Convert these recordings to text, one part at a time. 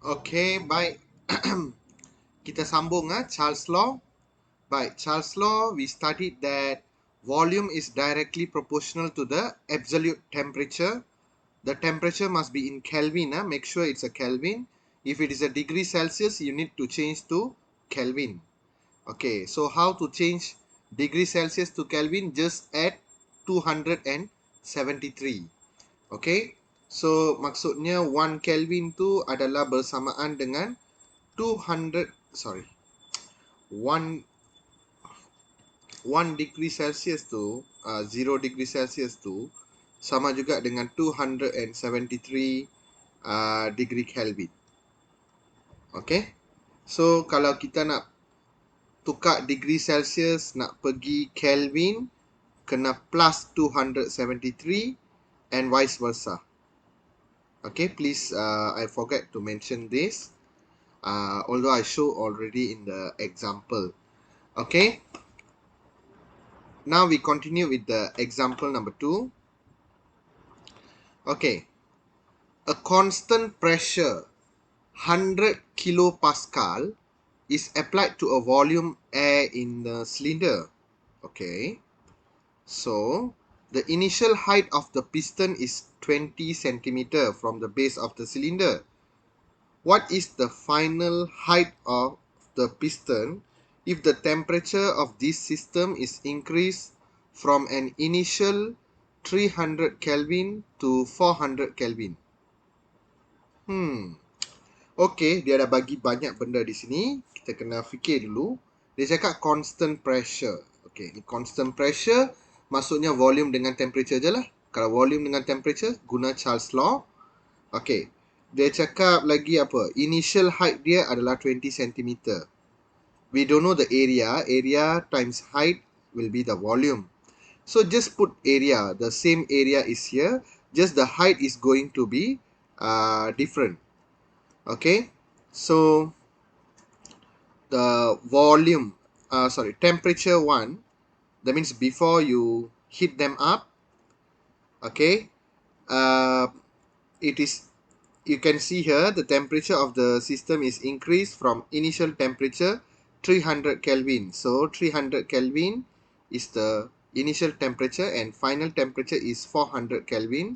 Okay, baik. Kita sambung Charles' Law. Baik, Charles' Law, we studied that volume is directly proportional to the absolute temperature. The temperature must be in Kelvin. Make sure it's a Kelvin. If it is a degree Celsius, you need to change to Kelvin. Okay, so how to change degree Celsius to Kelvin? Just add 273. Okay, so maksudnya 1 Kelvin tu adalah bersamaan dengan 1 degree Celsius tu, 0 degree Celsius tu sama juga dengan 273 degree Kelvin. Okay, so kalau kita nak tukar degree Celsius nak pergi Kelvin, kena plus 273 and vice versa. Okay, please, I forget to mention this, although I show already in the example. Okay, now we continue with the example number 2. Okay, a constant pressure 100 kilopascal is applied to a volume air in the cylinder. Okay, so the initial height of the piston is 20 centimeter from the base of the cylinder. What is the final height of the piston if the temperature of this system is increased from an initial 300 Kelvin to 400 Kelvin? Okay, dia dah bagi banyak benda di sini. Kita kena fikir dulu. Dia cakap constant pressure. Okay, ni constant pressure maksudnya volume dengan temperature je lah. Kalau volume dengan temperature, guna Charles' Law. Okay, dia cakap lagi apa? Initial height dia adalah 20 cm. We don't know the area. Area times height will be the volume. So just put area. The same area is here. Just the height is going to be different. Okay, so the volume, temperature 1, that means before you heat them up, okay, it is, you can see here the temperature of the system is increased from initial temperature 300 Kelvin. So 300 Kelvin is the initial temperature and final temperature is 400 Kelvin.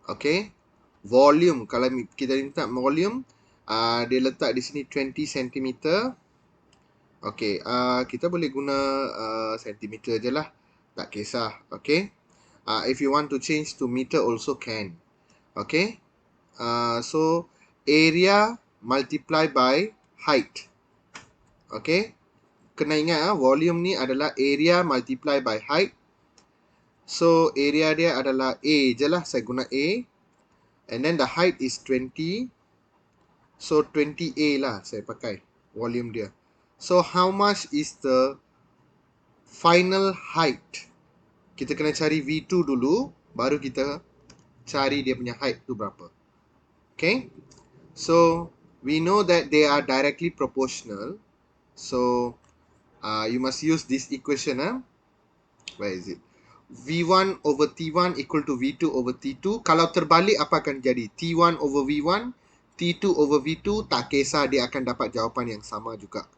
Okay, volume, kalau kita minta volume, dia letak di sini 20 cm. Okay, kita boleh guna centimeter je lah, tak kisah. Okay, if you want to change to meter also can. Okay, so area multiply by height. Okay, kena ingat volume ni adalah area multiply by height. So area dia adalah A je lah, saya guna A. And then the height is 20. So 20A lah saya pakai volume dia. So how much is the final height? Kita kena cari V2 dulu, baru kita cari dia punya height tu berapa. Okay, so we know that they are directly proportional. So you must use this equation. Where is it? V1 over T1 equal to V2 over T2. Kalau terbalik, apa akan jadi? T1 over V1, T2 over V2, tak kisah, dia akan dapat jawapan yang sama juga.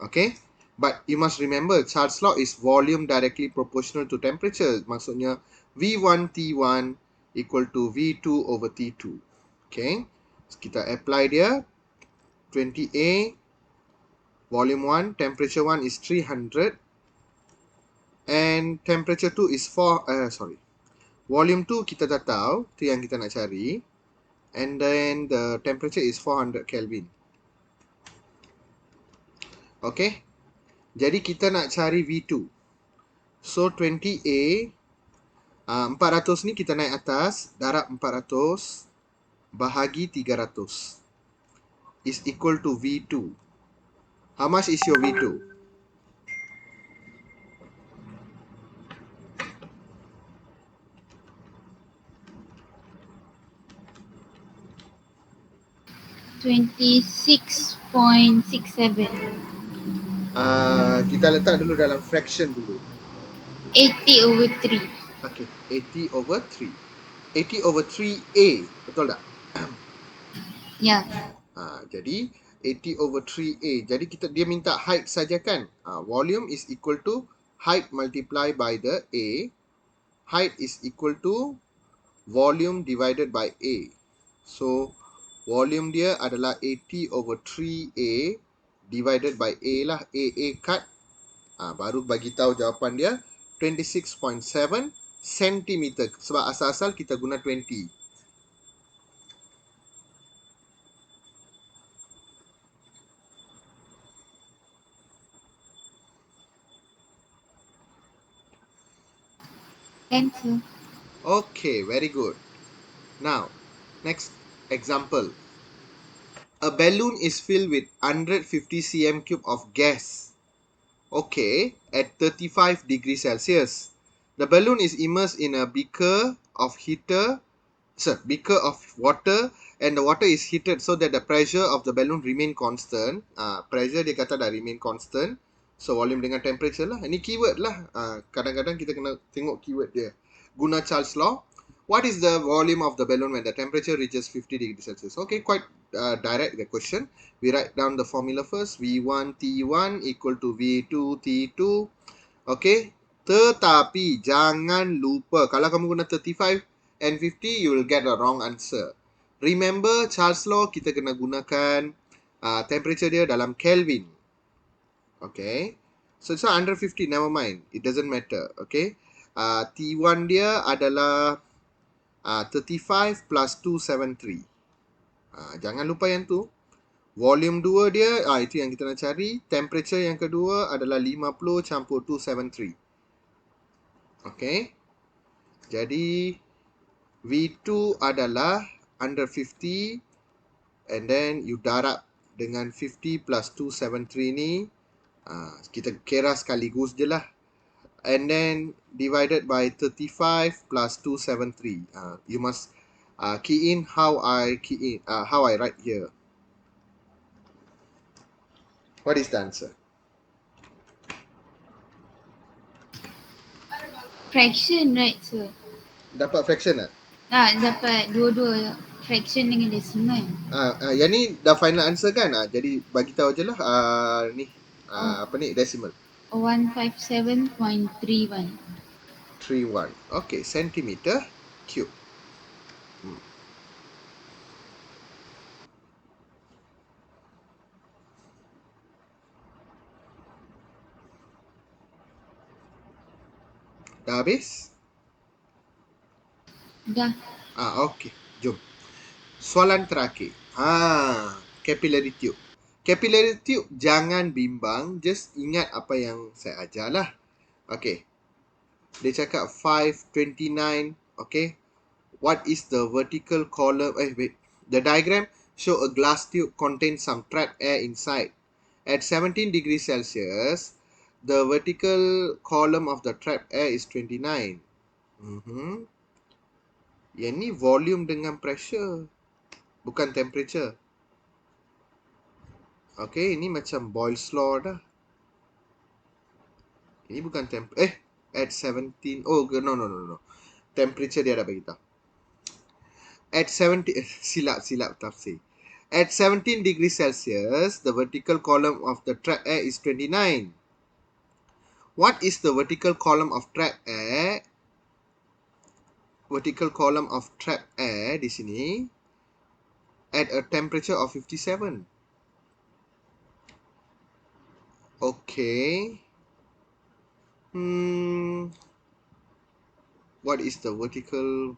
Okay, but you must remember, Charles' Law is volume directly proportional to temperature. Maksudnya V1 T1 equal to V2 over T2. Okay, so kita apply dia. 20A, volume 1, temperature 1 is 300. And temperature 2 is volume 2 kita dah tahu, tu yang kita nak cari. And then the temperature is 400 Kelvin. Okay, jadi kita nak cari V2. So 20A, 400 ni kita naik atas, darab 400 bahagi 300 is equal to V2. How much is your V2? $26.67. Kita letak dulu dalam fraction dulu. 80/3. Okay, 80/3. 80/3A, betul tak? Ya. Jadi 80 over 3A. Jadi dia minta height saja kan. Volume is equal to height multiply by the A. Height is equal to volume divided by A. So volume dia adalah 80 over 3A divided by A lah. A cut. Baru bagi tahu jawapan dia 26.7 cm. Sebab asal-asal kita guna 20. Answer. Okay, very good. Now, next example. A balloon is filled with 150 cm cube of gas. Okay, at 35 degrees Celsius. The balloon is immersed in a beaker of water, and the water is heated so that the pressure of the balloon remain constant. Pressure dia kata dah remain constant. So volume dengan temperature lah. Ini keyword lah. Kadang-kadang kita kena tengok keyword dia. Guna Charles law. What is the volume of the balloon when the temperature reaches 50 degrees Celsius? Okay, quite direct the question. We write down the formula first. V1 T1 equal to V2 T2. Okay. Tetapi jangan lupa, kalau kamu guna 35 and 50, you will get a wrong answer. Remember, Charles law, kita kena gunakan temperature dia dalam Kelvin. Okay. So, it's not under 50, never mind. It doesn't matter. Okay. T1 dia adalah 35 plus 273. Jangan lupa yang tu. Volume 2 dia, itu yang kita nak cari. Temperature yang kedua adalah 50 campur 273. Okay. Jadi, V2 adalah under 50. And then, you darab dengan 50 plus 273 ni. Kita kira sekaligus je lah. And then, divided by 35 plus 273. You must key in how I write here. What is the answer? Fraction, right, sir? Dapat fraction tak? Dapat dua-dua fraction dengan decimal. Yang ni dah final answer kan? Jadi bagi tahu je lah ni apa ni decimal. 157.31. 31. Okay, centimeter cube. Dah habis? Dah. Okay. Jom. Soalan terakhir. Capillary tube. Capillary tube jangan bimbang, just ingat apa yang saya ajar lah. Okay. Dia cakap 529. Okay. What is the vertical column? The diagram show a glass tube contains some trapped air inside. At 17 degrees Celsius, the vertical column of the trapped air is 29. Yang ni volume dengan pressure, bukan temperature. Okay, ini macam Boyle's law dah. Ini bukan at 17. No. Temperature dia dah beritahu. At 70, silap tafsir. At 17 degrees Celsius, the vertical column of the trapped air is 29. What is the vertical column of trapped air? Vertical column of trapped air di sini at a temperature of 57. Okay. What is the vertical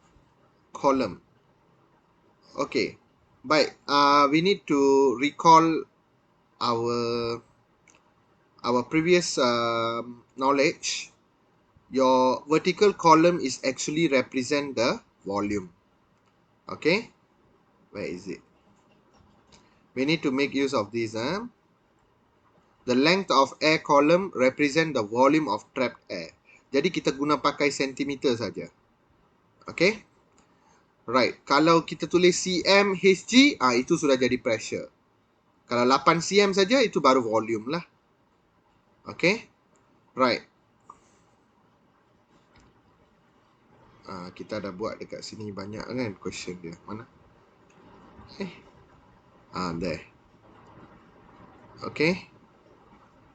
column? Okay. Baik. We need to recall our previous knowledge. Your vertical column is actually represent the volume. Okay. Where is it? We need to make use of this. The length of air column represent the volume of trapped air. Jadi kita guna pakai sentimeter saja. Okay. Right. Kalau kita tulis cm Hg, itu sudah jadi pressure. Kalau 8 cm saja, itu baru volume lah. Okay. Right. Kita dah buat dekat sini banyak kan question dia. Mana? There. Okay.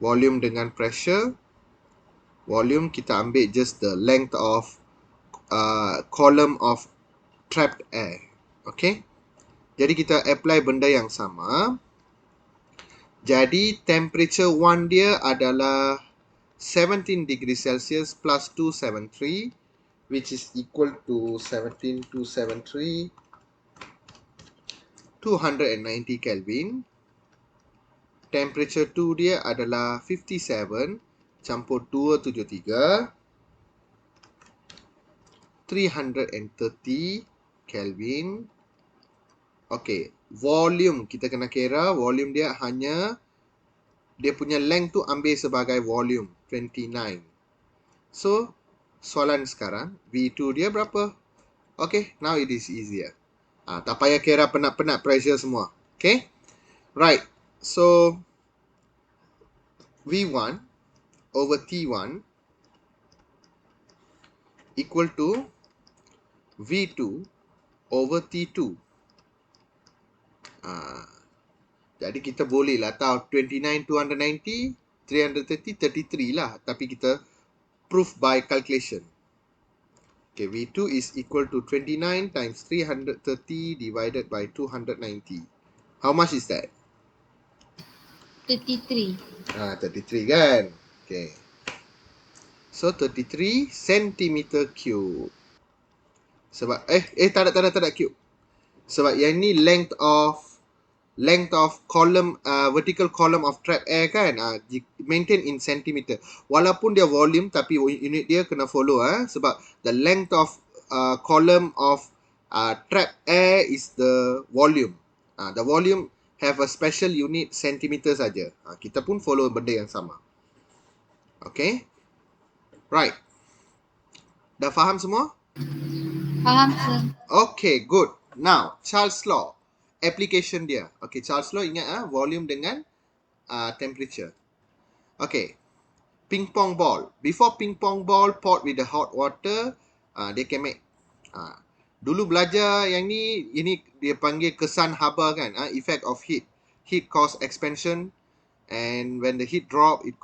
Volume dengan pressure. Volume kita ambil just the length of column of trapped air. Okay. Jadi kita apply benda yang sama. Jadi temperature 1 dia adalah 17 degree Celsius plus 273, which is equal to 17,273, 290 Kelvin. Temperature 2 dia adalah 57 campur 273, 330 Kelvin. Okay, volume kita kena kira, volume dia hanya dia punya length tu ambil sebagai volume 29. So soalan sekarang V2 dia berapa? Okay, now it is easier. Tak payah kira penat-penat pressure semua. Okay, right. So V1 over T1 equal to V2 over T2. Jadi kita boleh lah tahu 29, 290, 330, 33 lah. Tapi kita proof by calculation. Okay, V2 is equal to 29 times 330 divided by 290. How much is that? 33. 33 kan? Okay. So 33 centimeter cube. Sebab tak ada cube. Sebab yang ni length of column, vertical column of trap air kan, maintain in centimeter. Walaupun dia volume tapi unit dia kena follow sebab the length of column of trap air is the volume. The volume have a special unit centimeter saja. Kita pun follow benda yang sama. Okay, right. Dah faham semua? Faham, sir. Okay, good. Now, Charles Law. Application dia. Okay, Charles Law ingat volume dengan temperature. Okay. Ping pong ball. Before ping pong ball pot with the hot water, they can make. Dulu belajar yang ni, ini dia panggil kesan haba kan. Effect of heat. Heat cause expansion. And when the heat drop, it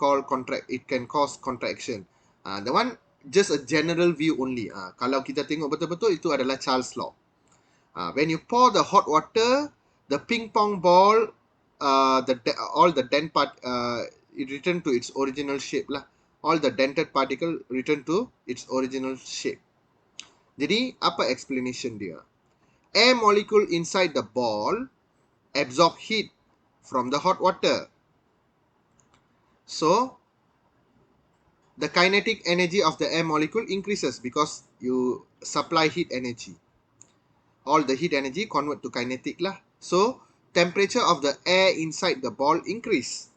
can cause contraction. The one, just a general view only. Kalau kita tengok betul-betul, itu adalah Charles Law. When you pour the hot water, the ping pong ball, all the dent part, it return to its original shape lah. All the dented particle return to its original shape. Jadi, apa explanation dia? Air molecule inside the ball absorb heat from the hot water. So, the kinetic energy of the air molecule increases because you supply heat energy. All the heat energy convert to kinetic lah. So, temperature of the air inside the ball increase.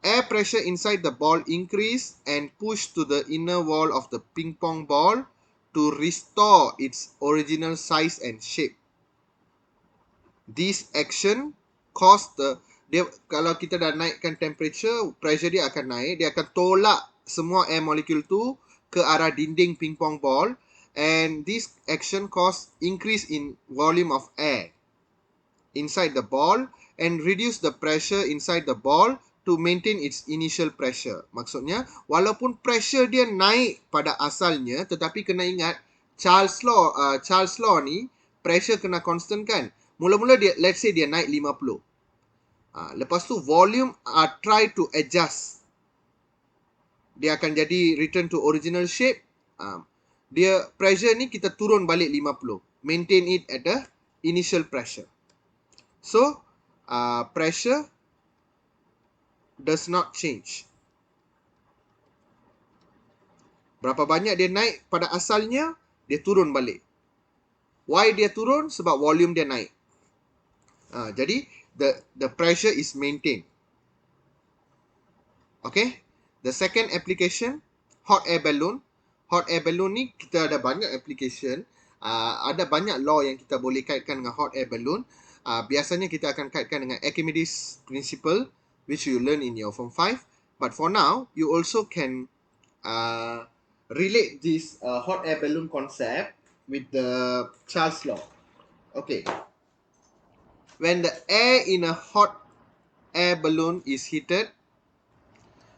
Air pressure inside the ball increase and push to the inner wall of the ping pong ball to restore its original size and shape. This action cause kalau kita dah naikkan temperature, pressure dia akan naik, dia akan tolak semua air molecule tu ke arah dinding ping pong ball, and this action cause increase in volume of air inside the ball and reduce the pressure inside the ball to maintain its initial pressure. Maksudnya, walaupun pressure dia naik pada asalnya, tetapi kena ingat Charles Law ni pressure kena constant kan. Mula-mula dia, let's say dia naik 50. Lepas tu volume try to adjust. Dia akan jadi return to original shape. Dia pressure ni kita turun balik 50. Maintain it at the initial pressure. So, pressure does not change. Berapa banyak dia naik pada asalnya, dia turun balik. Why dia turun? Sebab volume dia naik. Jadi, the pressure is maintained. Okay. The second application, hot air balloon. Hot air balloon ni kita ada banyak application. Ada banyak law yang kita boleh kaitkan dengan hot air balloon. Biasanya kita akan kaitkan dengan Archimedes principle, which you learn in your form 5. But for now, you also can relate this hot air balloon concept with the Charles law. Okay. When the air in a hot air balloon is heated,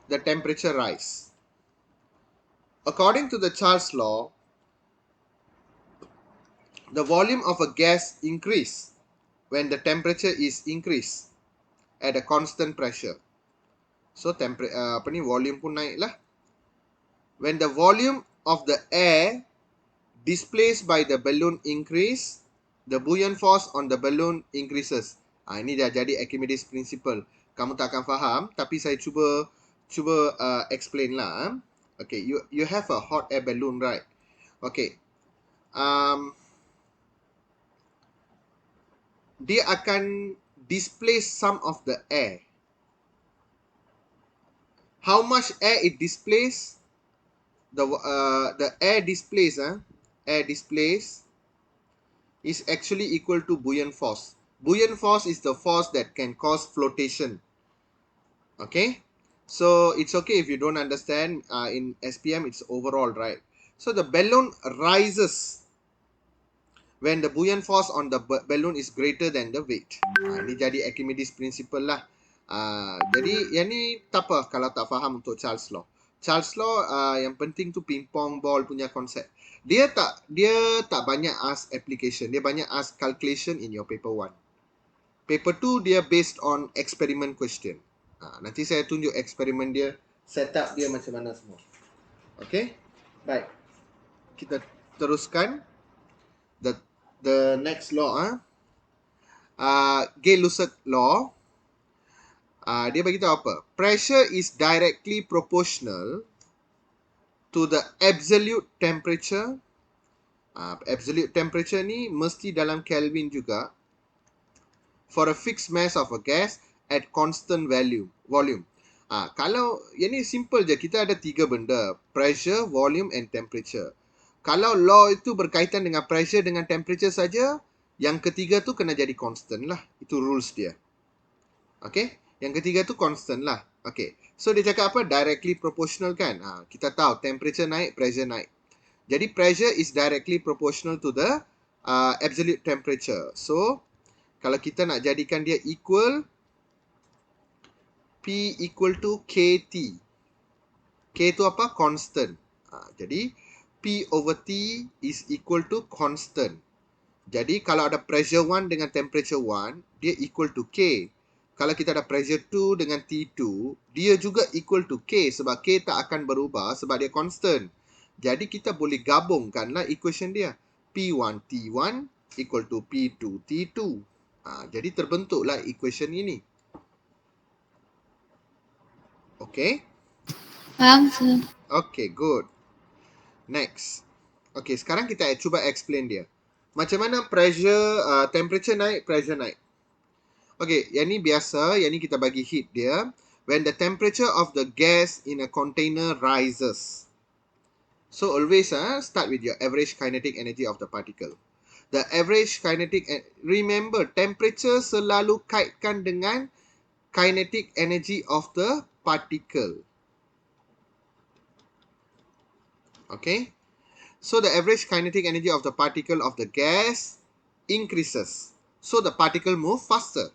the temperature rise. According to the Charles law, the volume of a gas increase when the temperature is increased at a constant pressure. So volume pun naik lah. When the volume of the air displaced by the balloon increase, the buoyant force on the balloon increases. Ini dah jadi Archimedes principle. Kamu tak akan faham, tapi saya cuba explain lah. Okay, you have a hot air balloon, right? Okay. Dia akan displace some of the air. How much air it displaces? The air displaced, is actually equal to buoyant force. Buoyant force is the force that can cause flotation. Okay, so it's okay if you don't understand. In SPM, it's overall, right? So the balloon rises when the buoyant force on the balloon is greater than the weight. Ini jadi Archimedes principle lah. Jadi yang ni tak apa kalau tak faham untuk Charles law. Charles law yang penting tu ping-pong ball punya konsep. Dia tak banyak ask application. Dia banyak ask calculation in your paper 1. Paper 2 dia based on experiment question. Nanti saya tunjuk eksperimen dia, setup dia macam mana semua. Okay? Baik. Kita teruskan. The next law, Gay-Lussac law. Dia bagi tahu apa? Pressure is directly proportional to the absolute temperature. Absolute temperature ni mesti dalam Kelvin juga. For a fixed mass of a gas at constant volume. Kalau yang ni simple je, kita ada 3 benda, pressure, volume and temperature. Kalau law itu berkaitan dengan pressure dengan temperature saja, yang ketiga tu kena jadi constant lah. Itu rules dia. Okay? Yang ketiga tu constant lah. Okay. So dia cakap apa? Directly proportional kan? Kita tahu temperature naik, pressure naik. Jadi pressure is directly proportional to the absolute temperature. So kalau kita nak jadikan dia equal, P equal to KT. K tu apa? Constant. Jadi P over T is equal to constant. Jadi kalau ada pressure 1 dengan temperature 1, dia equal to K. Kalau kita ada pressure 2 dengan T2, dia juga equal to K sebab K tak akan berubah sebab dia constant. Jadi kita boleh gabungkanlah equation dia. P1 T1 equal to P2 T2. Jadi terbentuklah equation ini. Okay? Faham, sir. Okay, good. Next. Okay, sekarang kita cuba explain dia. Macam mana pressure, temperature naik, pressure naik. Okay, yang ni biasa, yang ni kita bagi heat dia. When the temperature of the gas in a container rises. So always start with your average kinetic energy of the particle. The average kinetic, remember, temperature selalu kaitkan dengan kinetic energy of the particle. Okay. So the average kinetic energy of the particle of the gas increases. So the particle move faster.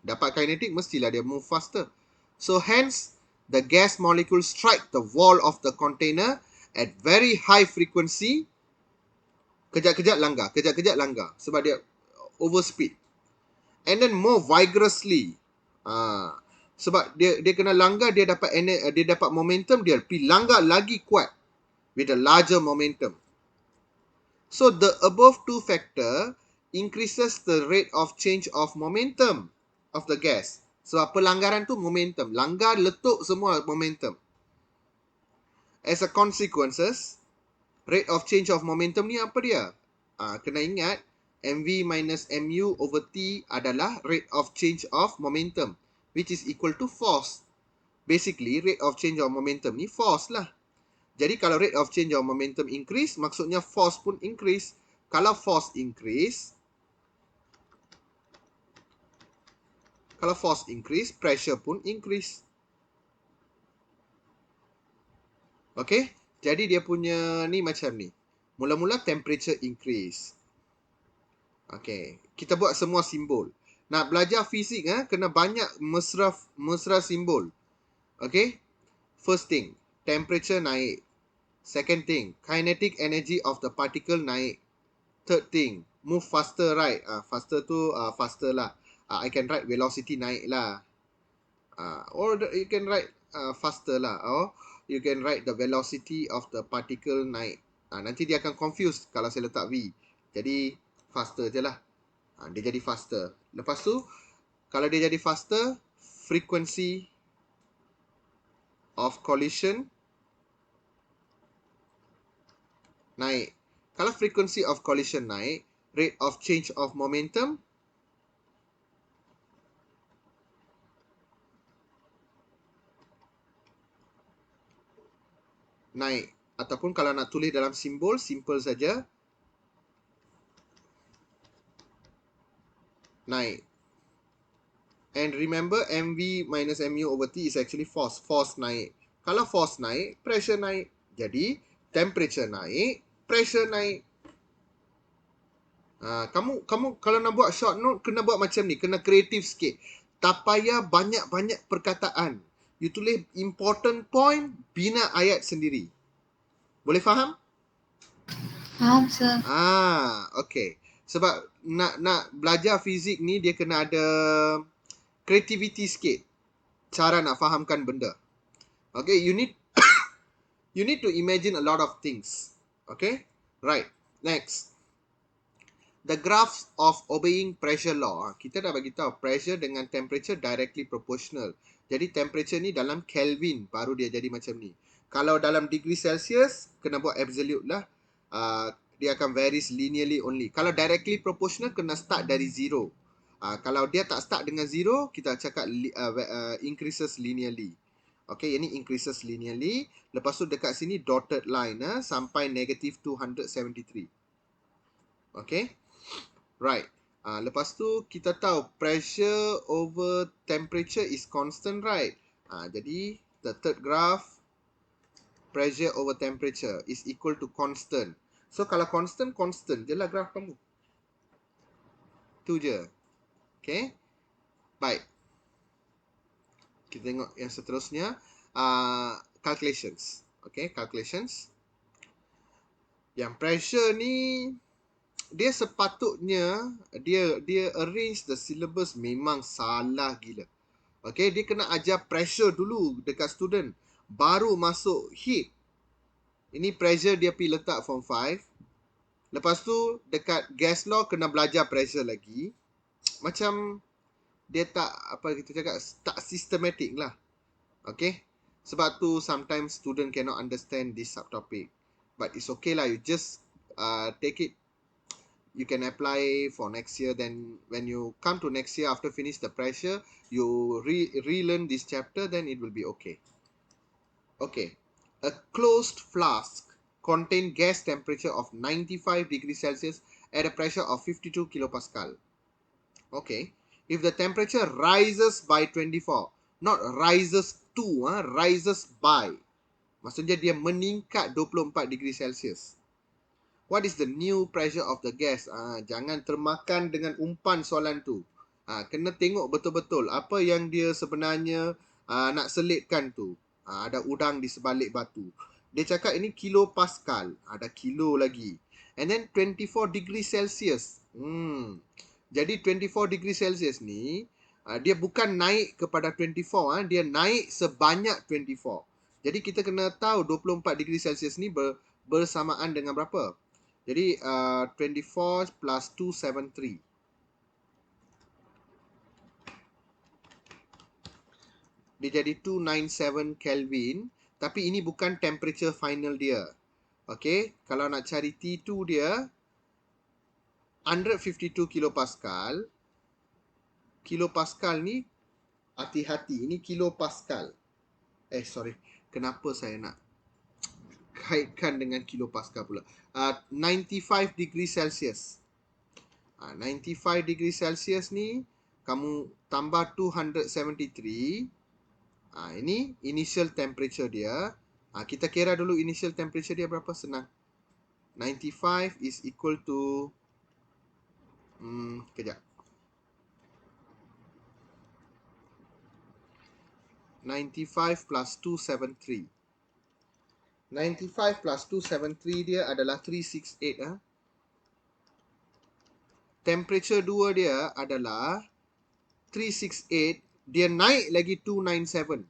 Dapat kinetic, mestilah dia move faster. So hence, the gas molecule strike the wall of the container at very high frequency. Kejap-kejap langgar. Sebab dia overspeed. And then more vigorously. Sebab dia kena langgar, dia dapat momentum, dia pergi langgar lagi kuat. With a larger momentum. So the above two factor increases the rate of change of momentum of the gas. Sebab pelanggaran tu momentum. Langgar, letup semua momentum. As a consequences, rate of change of momentum ni apa dia? Kena ingat, mv minus mu over t adalah rate of change of momentum, which is equal to force. Basically, rate of change of momentum ni force lah. Jadi kalau rate of change of momentum increase, maksudnya force pun increase. Kalau force increase, pressure pun increase. Okay? Jadi dia punya ni macam ni. Mula-mula temperature increase. Okay. Kita buat semua simbol. Nak belajar fizik kena banyak mesra simbol. Okay. First thing, temperature naik. Second thing, kinetic energy of the particle naik. Third thing, move faster, right? Faster tu faster lah. I can write velocity naik lah. Or you can write faster lah. Or you can write the velocity of the particle naik. Nanti dia akan confuse kalau saya letak V. Jadi faster je lah. Dia jadi faster. Lepas tu, kalau dia jadi faster, frequency of collision naik. Kalau frequency of collision naik, rate of change of momentum naik. Ataupun kalau nak tulis dalam simbol, simple saja, naik. And remember, MV minus MU over T is actually force. Force naik. Kalau force naik, pressure naik. Jadi, temperature naik, pressure naik. Kamu kalau nak buat short note, kena buat macam ni. Kena kreatif sikit. Tak payah banyak-banyak perkataan. You tulis important point, bina ayat sendiri. Boleh faham? Faham, sir. Okay. Sebab nak belajar fizik ni, dia kena ada creativity sikit. Cara nak fahamkan benda. Okay, you need to imagine a lot of things. Okay, right. Next, the graphs of obeying pressure law. Kita dah bagi tahu pressure dengan temperature directly proportional. Jadi temperature ni dalam Kelvin baru dia jadi macam ni. Kalau dalam degree Celsius, kena buat absolute lah. Dia akan varies linearly only. Kalau directly proportional, kena start dari zero. Kalau dia tak start dengan zero, kita cakap increases linearly. Okay, ini increases linearly. Lepas tu dekat sini dotted line sampai negative 273. Okay, right. Lepas tu kita tahu pressure over temperature is constant, right? Jadi the third graph, pressure over temperature is equal to constant. So kalau constant je lah graf kamu. Tu je. Okay. Baik. Kita tengok yang seterusnya. Calculations. Okay, calculations. Yang pressure ni, dia sepatutnya, dia arrange the syllabus memang salah gila. Okay, dia kena ajar pressure dulu dekat student. Baru masuk heat. Ini pressure dia pergi letak form 5. Lepas tu dekat gas law kena belajar pressure lagi. Macam dia tak, apa kita cakap, tak systematic lah. Okay. Sebab tu sometimes student cannot understand this subtopic. But it's okay lah. You just take it. You can apply for next year. Then when you come to next year after finish the pressure, you relearn this chapter, then it will be okay. Okay. A closed flask contain gas temperature of 95 degrees Celsius at a pressure of 52 kilopascal. Okay. If the temperature rises by 24, not rises to, rises by. Maksudnya dia meningkat 24 degrees Celsius. What is the new pressure of the gas? Jangan termakan dengan umpan soalan tu. Kena tengok betul-betul apa yang dia sebenarnya nak selitkan tu. Ada udang di sebalik batu. Dia cakap ini kilo pascal. Ada kilo lagi. And then 24 degree Celsius. Jadi 24 degree Celsius ni, dia bukan naik kepada 24. Dia naik sebanyak 24. Jadi kita kena tahu 24 degree Celsius ni bersamaan dengan berapa. Jadi 24 plus 273. Dia jadi 297 Kelvin. Tapi ini bukan temperature final dia. Okay. Kalau nak cari T2 dia, 152 kilopascal. Kilopascal ni, hati-hati. Ini kilopascal. Sorry. Kenapa saya nak kaitkan dengan kilopascal pula? 95 degree Celsius. 95 degree Celsius ni, kamu tambah 273. Ini initial temperature dia. Kita kira dulu initial temperature dia berapa, senang. 95 is equal to, kejap. 95 plus 273. 95 plus 273 dia adalah 368. Temperature 2 dia adalah 368. Dia naik lagi 297.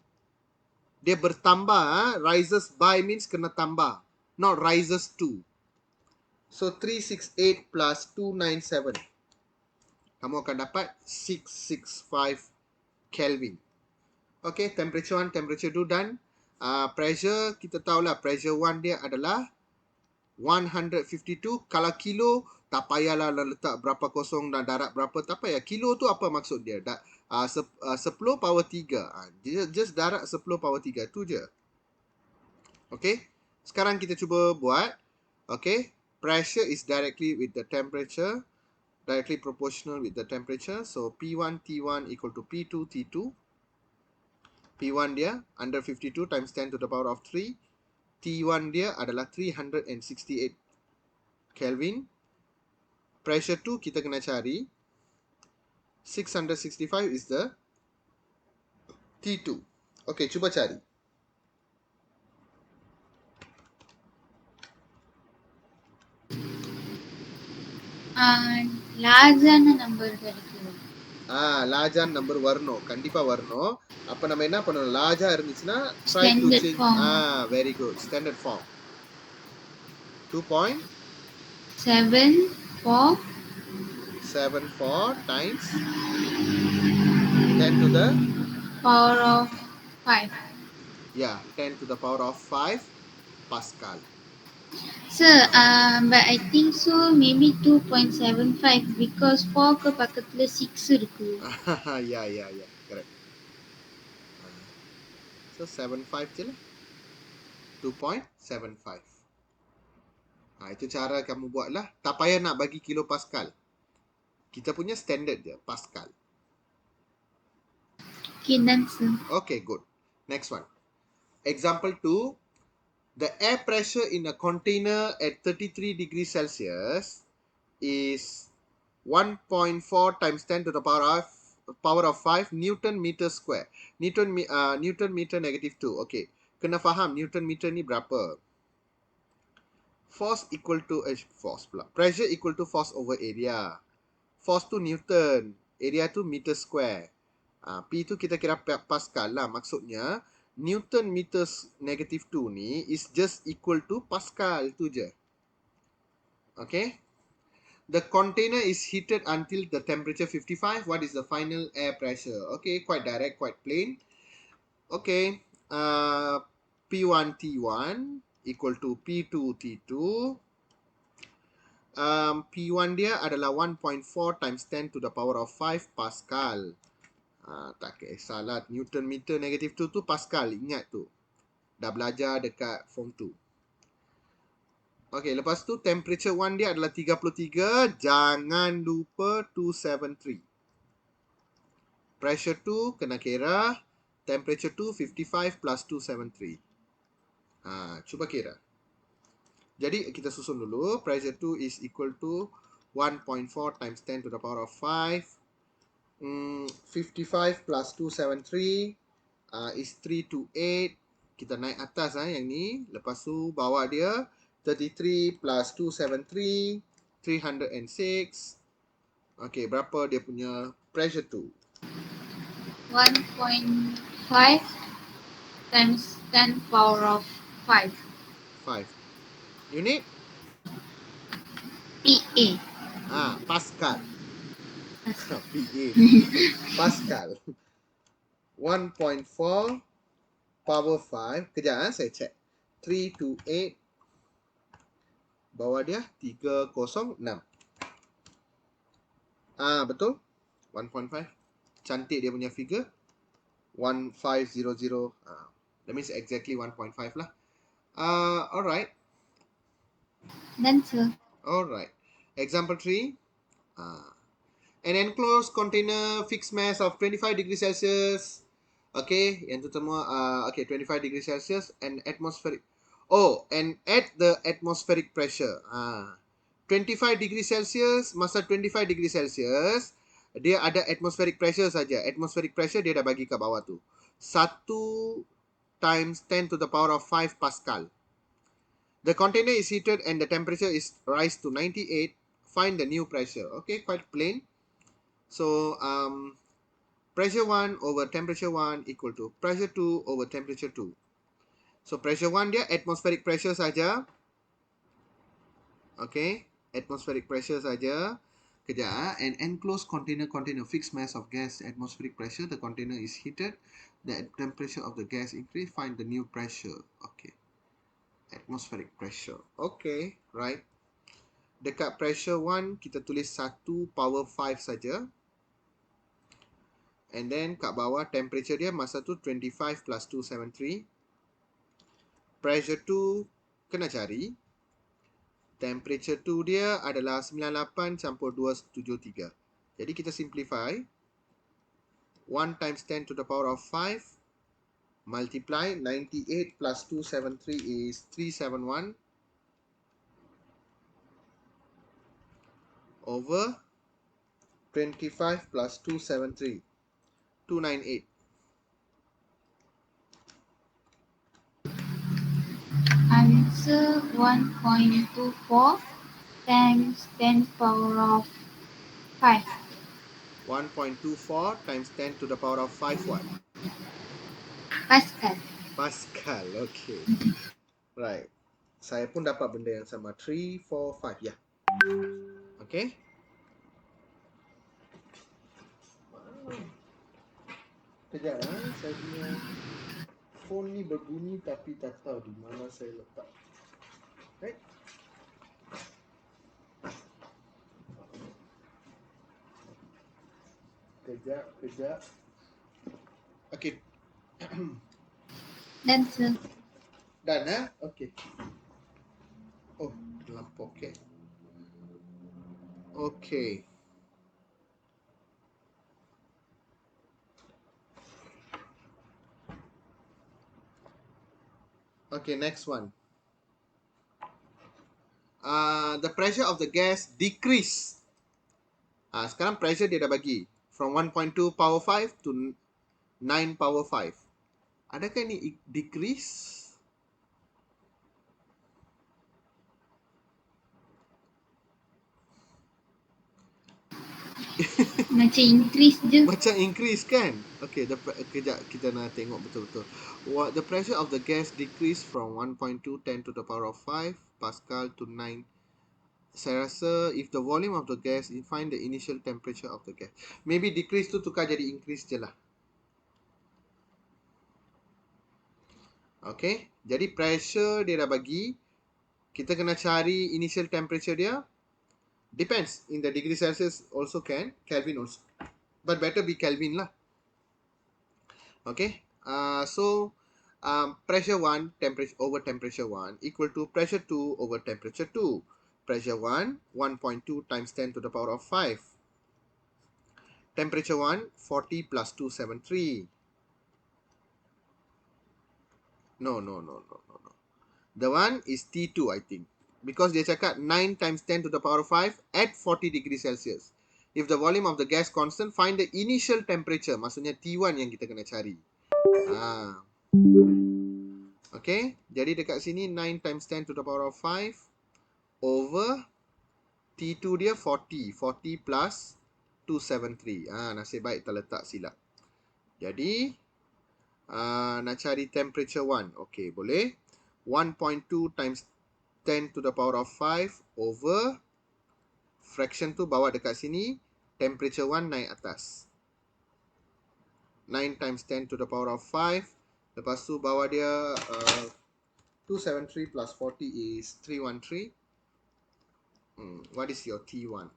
Dia bertambah. Rises by means kena tambah. Not rises to. So 368 plus 297. Kamu akan dapat 665 Kelvin. Okay, temperature 1, temperature 2 dan pressure, kita tahulah pressure 1 dia adalah 152. Kalau kilo, tak payahlah letak berapa kosong dan darab berapa, tak payah. Kilo tu apa maksud dia? 10 power 3. Just darab 10 power 3. Tu je. Okay. Sekarang kita cuba buat. Okay. Pressure is directly with the temperature. Directly proportional with the temperature. So, P1 T1 equal to P2 T2. P1 dia under 52 times 10 to the power of 3. T1 dia adalah 368 Kelvin. Pressure 2 kita kena cari. 665 is the T2. Okay, cuba cari. லார்ஜான நம்பர் கிடைக்கும். லார்ஜான நம்பர் வரணும். கண்டிப்பா வரணும். அப்ப நம்ம என்ன பண்ணணும்? லார்ஜா இருந்துச்சுன்னா try to Standard change. form. Very good. Standard form. 2.74 times 10 to the power of 5. 10 to the power of 5 Pascal. Sir, but I think so maybe 2.75 because 4 ke பக்கத்துல 6 இருக்கு. Yeah. Correct. So 75 je lah. 2.75. Itu cara kamu buat lah. Tak payah nak bagi kilo Pascal. Kita punya standard je, Pascal. Okay, done sir. Okay, good. Next one. Example 2. The air pressure in a container at 33 degrees Celsius is 1.4 times 10 to the power of 5 Newton meter square. Newton meter negative 2. Okay. Kena faham Newton meter ni berapa. Force equal to force pula. Pressure equal to force over area. Force tu Newton. Area tu meter square. P tu kita kira Pascal lah. Maksudnya Newton meter negative 2 ni is just equal to Pascal. Tu je. Okay. The container is heated until the temperature 55. What is the final air pressure? Okay, quite direct, quite plain. Okay, P1 T1 equal to P2 T2. P1 dia adalah 1.4 times 10 to the power of 5 Pascal. Tak kisahlah, Newton meter negative 2 tu Pascal, ingat tu. Dah belajar dekat form 2. Okay, lepas tu temperature 1 dia adalah 33. Jangan lupa 273. Pressure 2 kena kira. Temperature 2 55 plus 273. Cuba kira. Jadi kita susun dulu. Pressure 2 is equal to 1.4 times 10 to the power of 5. 55 plus 273 is 328. Kita naik atas yang ni. Lepas tu bawah dia 33 plus 273 306. Okay, berapa dia punya pressure 2? 1.5 times 10 power of 5. 5. Unit? PA. Pascal. PA. Pascal. 1.4 power 5. Kejap saya check. 328. Bawah dia 306. Betul. 1.5. Cantik dia punya figure. 1500. That means exactly 1.5 lah. Alright. Done sir. Alright. Example 3. An enclosed container fixed mass of 25 degrees Celsius. Okay, yang tu semua. Okay, 25 degrees Celsius and atmospheric. And at the atmospheric pressure. 25 degrees Celsius, masa 25 degrees Celsius, dia ada atmospheric pressure saja. Atmospheric pressure dia dah bagi kat bawah tu. 1 times 10 to the power of 5 Pascal. The container is heated and the temperature is rise to 98. Find the new pressure. Okay, quite plain. So, pressure 1 over temperature 1 equal to pressure 2 over temperature 2. So, pressure 1 dia atmospheric pressure saja. Okay, atmospheric pressure saja. Kejap, an enclosed container contain a fixed mass of gas. Atmospheric pressure, the container is heated. The temperature of the gas increase. Find the new pressure. Okay, atmospheric pressure. Okay, right. Dekat pressure 1, kita tulis 1 power 5 saja. And then kat bawah temperature dia masa tu 25 plus 273. Pressure 2 kena cari. Temperature 2 dia adalah 98 campur 273. Jadi kita simplify. 1 times 10 to the power of 5 multiply 98 plus 273 is 371 over 25 plus 273 298. Answer 1.24 times 10 power of 5 1.24 times 10 to the power of 5 what? Pascal. Pascal. Okay. Right. Saya pun dapat benda yang sama. 3, 4, 5. Ya. Okay. Kejap saya punya phone ni berbunyi tapi tak tahu di mana saya letak. Right. Kejap. Okay. Dan sir. Done, okay. Oh, dalam poket. Okay. Okay, next one. The pressure of the gas decrease. Sekarang pressure dia dah bagi from 1.2 power 5 to 9 power 5. Adakah ini decrease? Macam increase je. Macam increase kan? Okay, kejap kita nak tengok betul-betul. The pressure of the gas decrease from 1.2 10 to the power of 5 Pascal to 9. Saya rasa if the volume of the gas, you find the initial temperature of the gas. Maybe decrease tu tukar jadi increase je lah. Okay, jadi pressure dia dah bagi. Kita kena cari initial temperature dia. Depends. In the degree Celsius also can. Kelvin also. But better be Kelvin lah. Okay. So, pressure 1 temperature over temperature 1 equal to pressure 2 over temperature 2. Pressure 1, 1.2 times 10 to the power of 5. Temperature 1, 40 plus 273. No. The one is T2, I think. Because dia cakap 9 times 10 to the power of 5 at 40 degrees Celsius. If the volume of the gas constant, find the initial temperature. Maksudnya T1 yang kita kena cari. Okay. Jadi dekat sini 9 times 10 to the power of 5 over T2 dia 40. 40 plus 273. Nasib baik terletak silap. Jadi, nak cari temperature 1. Okay, boleh. 1.2 times 10 to the power of 5 over fraction tu bawa dekat sini. Temperature 1 naik atas. 9 times 10 to the power of 5. Lepas tu bawa dia 273 plus 40 is 313. What is your T1?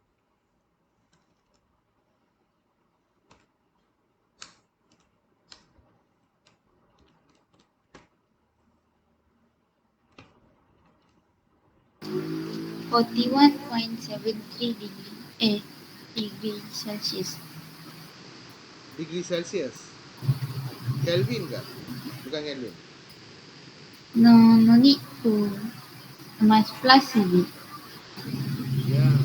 degree Celsius. Degree Celsius. Kelvin ke? Bukan Kelvin. No need to much plus lagi. Yeah.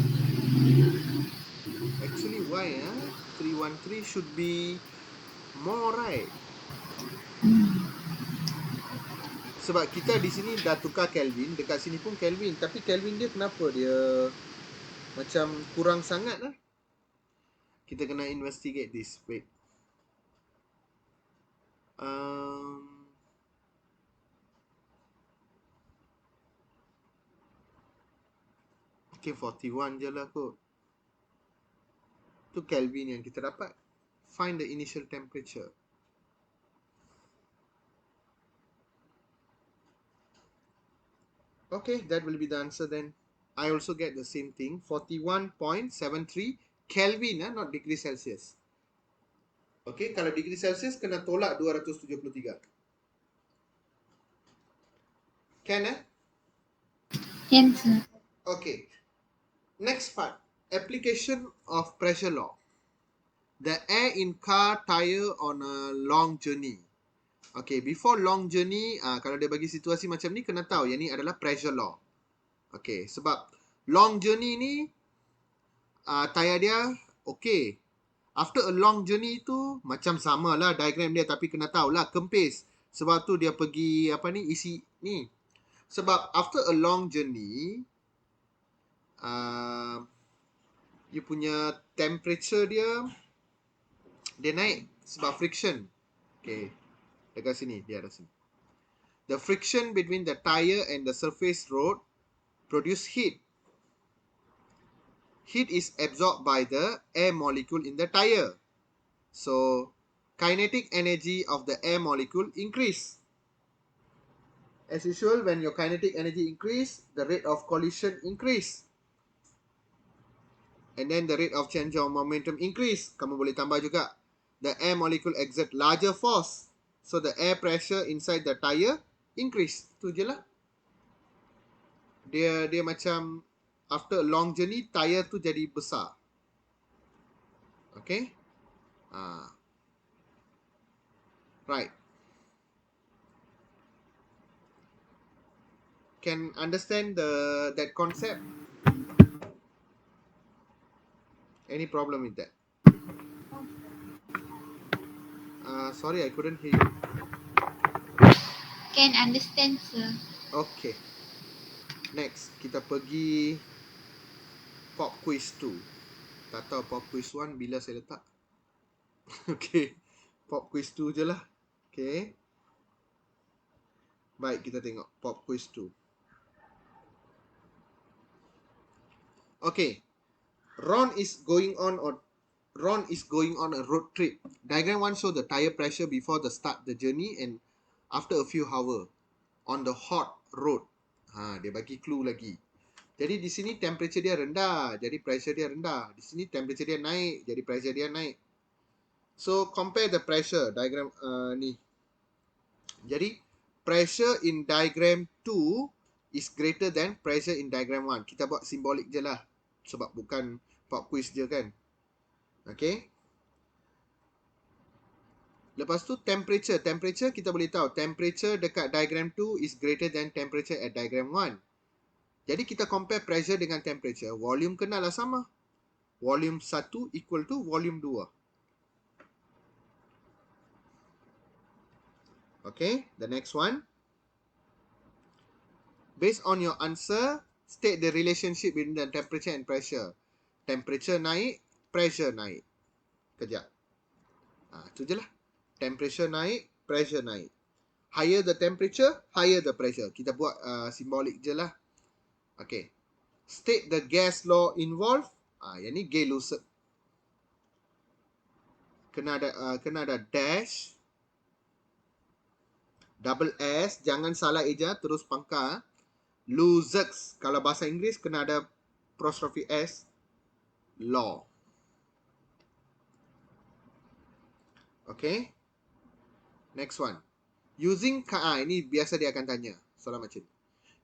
Actually, why? 313 should be more, right? Sebab kita di sini dah tukar Kelvin, dekat sini pun Kelvin, tapi Kelvin dia kenapa dia macam kurang sangat lah. Kita kena investigate this. Wait. Okay, 41 je lah kot. Tu Kelvin yang kita dapat. Find the initial temperature. Okay, that will be the answer then. I also get the same thing. 41.73 Kelvin, not degree Celsius. Okay, kalau degree Celsius kena tolak 273. Can Can, sir. Okay. Next part. Application of pressure law. The air in car tire on a long journey. Okay, before long journey, kalau dia bagi situasi macam ni, kena tahu yang ni adalah pressure law. Okay, sebab long journey ni, tayar dia, okay. After a long journey tu, macam sama lah diagram dia, tapi kena tahu lah, kempis. Sebab tu dia pergi, isi ni. Sebab after a long journey, you punya temperature dia naik sebab friction. Okay, dekat sini, dia ada sini. The friction between the tire and the surface road produce heat. Heat is absorbed by the air molecule in the tire. So, kinetic energy of the air molecule increase. As usual, when your kinetic energy increase, the rate of collision increase. And then the rate of change of momentum increase. Kamu boleh tambah juga. The air molecule exert larger force. So, the air pressure inside the tire increase. Tu je lah. Dia macam after a long journey, tire tu jadi besar. Okay. Right. Can understand that concept? Any problem with that? Sorry, I couldn't hear you. Can understand, sir. Okay. Next, kita pergi pop quiz 2. Tak tahu pop quiz 1 bila saya letak. Okay. Pop quiz 2 je lah. Okay. Baik, kita tengok pop quiz 2. Okay. Ron is going on a road trip. Diagram 1 show the tire pressure before the start the journey and after a few hours on the hot road. Dia bagi clue lagi. Jadi di sini temperature dia rendah, jadi pressure dia rendah. Di sini temperature dia naik, jadi pressure dia naik. So compare the pressure diagram ni. Jadi pressure in diagram 2 is greater than pressure in diagram 1. Kita buat simbolik je lah. Sebab bukan pop quiz je kan. Okay. Lepas tu temperature. Temperature kita boleh tahu. Temperature dekat diagram 2 is greater than temperature at diagram 1. Jadi kita compare pressure dengan temperature. Volume kenalah sama. Volume 1 equal to volume 2. Okay, the next one. Based on your answer, state the relationship between the temperature and pressure. Temperature naik, pressure naik. Kejap. Itu je lah. Temperature naik, pressure naik. Higher the temperature, higher the pressure. Kita buat simbolik je lah. Okay. State the gas law involved. Yang ni Gay-Lussac. Kena ada dash. Double S. Jangan salah eja, terus pangkal. Lussac. Kalau bahasa Inggeris, kena ada apostrophe S. Law. Okay. Next one. Using, ini biasa dia akan tanya. Soalan macam ni.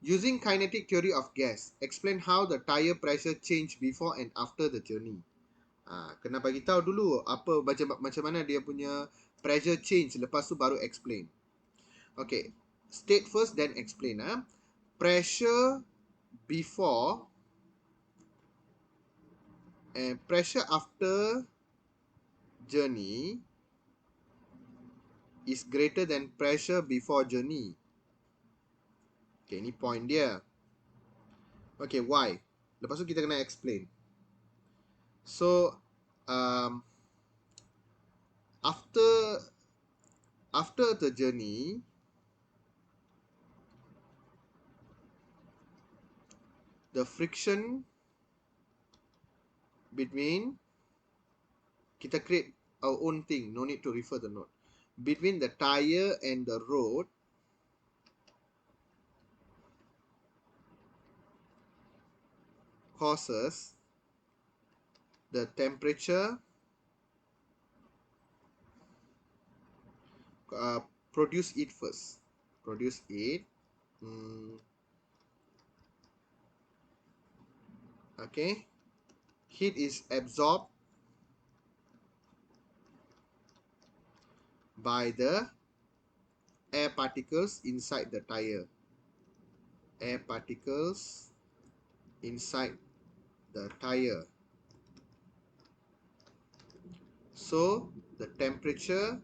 Using kinetic theory of gas, explain how the tire pressure change before and after the journey. Kena bagi tahu dulu apa macam mana dia punya pressure change, lepas tu baru explain. Okay. State first then explain. Pressure before and pressure after journey is greater than pressure before journey. Okay, ni point dia. Okay, why? Lepas tu kita kena explain. So, um, after the journey, the friction between, kita create our own thing, no need to refer the note. Between the tire and the road causes the temperature produce it first. Produce it. Okay. Heat is absorbed by the air particles inside the tire. Air particles inside the tire. So the temperature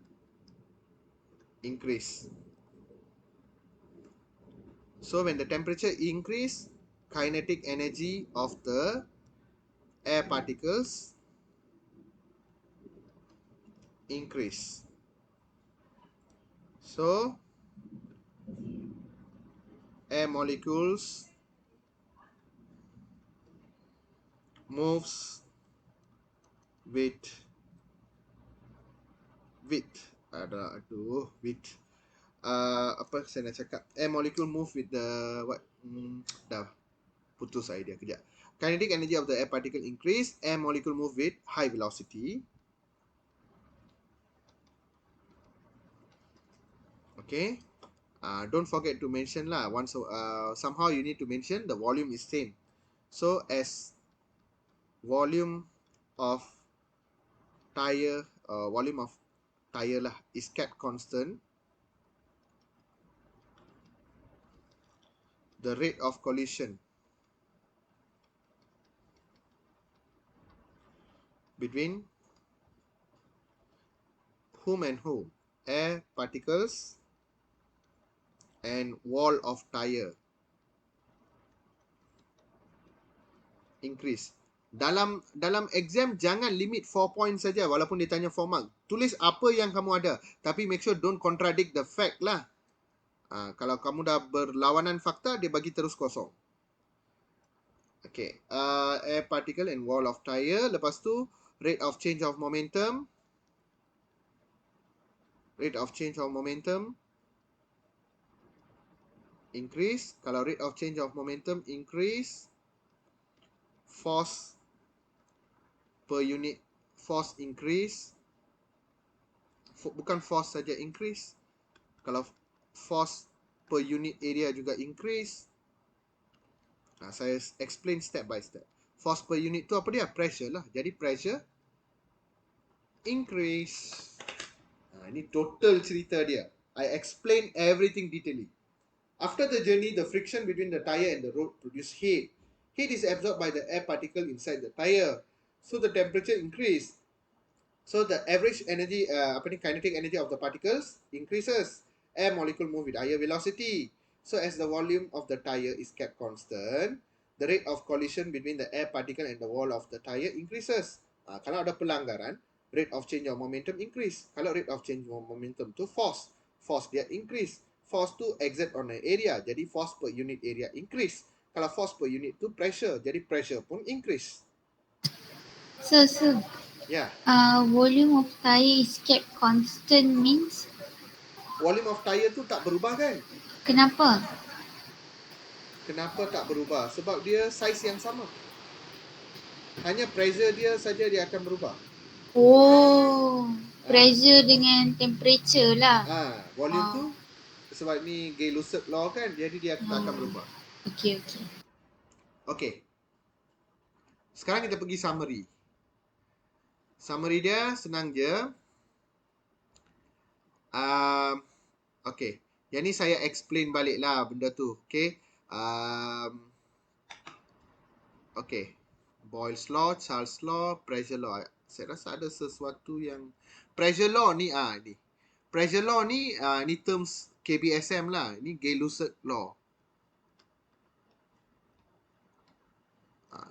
increase. So when the temperature increase, kinetic energy of the air particles increase. So air molecules moves with apa saya nak cakap, air molecule move with the what, dah putus idea kejap. Kinetic energy of the air particle increase, air molecule move with high velocity. Okay, don't forget to mention lah, once somehow you need to mention the volume is same. So as volume of tire lah is kept constant, the rate of collision between whom and whom, air particles and wall of tire increase. Dalam exam jangan limit 4 points saja walaupun dia tanya 4 mark. Tulis apa yang kamu ada, tapi make sure don't contradict the fact lah. Kalau kamu dah berlawanan fakta, dia bagi terus kosong. Okay, air particle and wall of tire. Lepas tu rate of change of momentum. Rate of change of momentum increase. Kalau rate of change of momentum increase, force per unit force increase. Bukan force saja increase, kalau force per unit area juga increase. Saya explain step by step. Force per unit tu apa dia? Pressure lah. Jadi pressure increase. Ini total cerita dia. I explain everything detailing. After the journey, the friction between the tire and the road produce heat. Heat is absorbed by the air particle inside the tire. So the temperature increase. So the average energy, kinetic energy of the particles increases. Air molecule move with higher velocity. So as the volume of the tire is kept constant, the rate of collision between the air particle and the wall of the tire increases. Kalau ada pelanggaran, rate of change of momentum increase. Kalau rate of change of momentum tu force, force dia increase. Force tu exert on an area, jadi force per unit area increase. Kalau force per unit tu pressure, jadi pressure pun increase. So, Yeah. volume of tire is kept constant means Volume of tire tu tak berubah kan? kenapa? Kenapa tak berubah? Sebab dia saiz yang sama. Hanya pressure dia saja dia akan berubah. Oh, pressure dengan temperature lah. Volume tu sebab ni Gay-Lussac law kan, jadi dia tak akan berubah. Okay. Okay. Sekarang kita pergi summary. Summary dia senang je. Okay. Yang ni saya explain balik lah benda tu. Okay. Okay. Boyle's law, Charles law, pressure law. Saya rasa ada sesuatu yang pressure law ni ni. Pressure law ni, ni terms KBSM lah. Ni Gay-Lussac law.